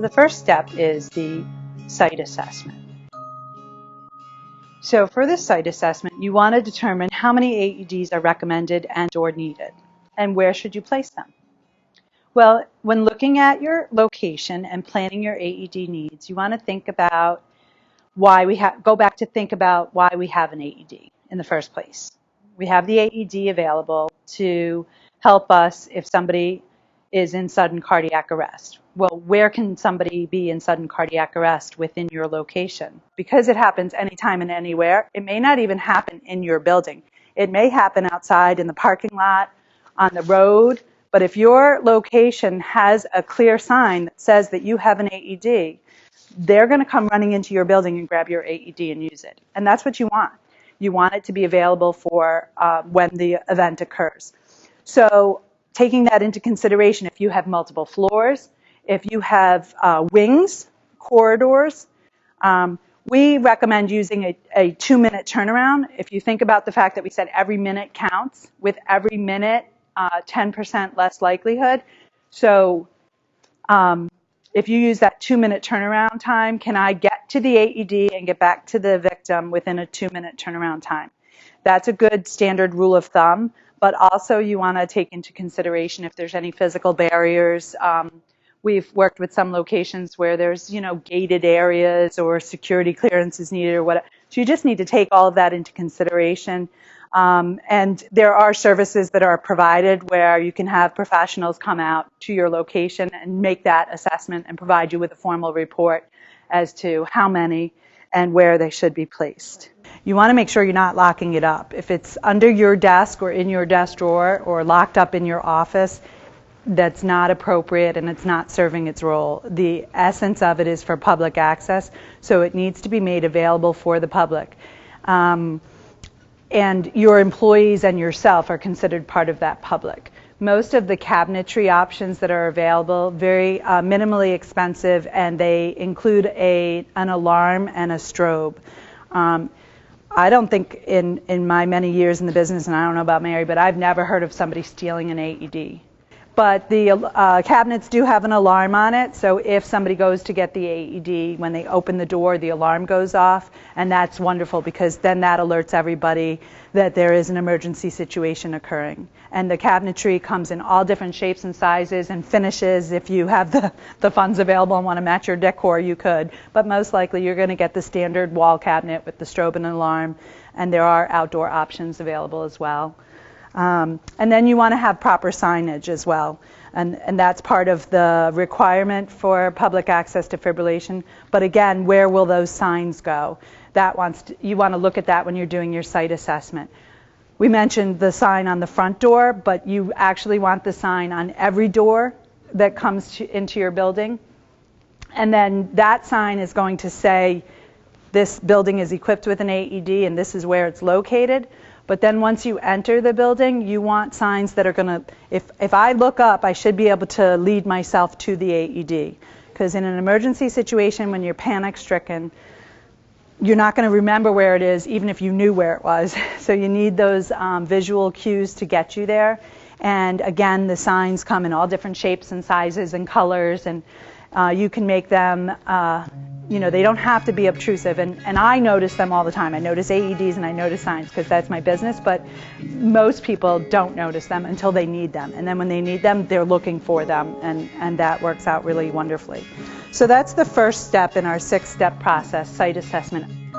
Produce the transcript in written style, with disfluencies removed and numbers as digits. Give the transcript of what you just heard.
So the first step is the site assessment. So for this site assessment, you want to determine how many AEDs are recommended and or needed, and where should you place them. Well, when looking at your location and planning your AED needs, you want to think about go back to think about why we have an AED in the first place. We have the AED available to help us if somebody is in sudden cardiac arrest. Well, where can somebody be in sudden cardiac arrest within your location? Because it happens anytime and anywhere, it may not even happen in your building. It may happen outside in the parking lot, on the road, but if your location has a clear sign that says that you have an AED, they're going to come running into your building and grab your AED and use it. And that's what you want. You want it to be available for when the event occurs. So taking that into consideration, if you have multiple floors, if you have wings, corridors, we recommend using a 2-minute turnaround. If you think about the fact that we said every minute counts, with every minute, 10% less likelihood. So if you use that 2-minute turnaround time, can I get to the AED and get back to the victim within a 2-minute turnaround time? That's a good standard rule of thumb, but also you want to take into consideration if there's any physical barriers. We've worked with some locations where there's, gated areas or security clearances needed or whatever. So you just need to take all of that into consideration. And there are services that are provided where you can have professionals come out to your location and make that assessment and provide you with a formal report as to how many and where they should be placed. You want to make sure you're not locking it up. If it's under your desk or in your desk drawer or locked up in your office, that's not appropriate and it's not serving its role. The essence of it is for public access, so it needs to be made available for the public. And your employees and yourself are considered part of that public. Most of the cabinetry options that are available, very minimally expensive, and they include an alarm and a strobe. I don't think in my many years in the business, and I don't know about Mary, but I've never heard of somebody stealing an AED. But the cabinets do have an alarm on it, so if somebody goes to get the AED, when they open the door, the alarm goes off, and that's wonderful because then that alerts everybody that there is an emergency situation occurring. And the cabinetry comes in all different shapes and sizes and finishes. If you have the funds available and want to match your decor, you could. But most likely you're going to get the standard wall cabinet with the strobe and alarm, and there are outdoor options available as well. And then you want to have proper signage as well. And that's part of the requirement for public access defibrillation. But again, where will those signs go? You want to look at that when you're doing your site assessment. We mentioned the sign on the front door, but you actually want the sign on every door that comes into your building. And then that sign is going to say, this building is equipped with an AED and this is where it's located. But then once you enter the building, you want signs that are going to, if I look up, I should be able to lead myself to the AED. Because in an emergency situation, when you're panic-stricken, you're not going to remember where it is, even if you knew where it was. So you need those visual cues to get you there. And again, the signs come in all different shapes and sizes and colors, and you can make them, they don't have to be obtrusive. And I notice them all the time. I notice AEDs and I notice signs because that's my business, but most people don't notice them until they need them. And then when they need them, they're looking for them, and that works out really wonderfully. So that's the first step in our 6-step process, site assessment.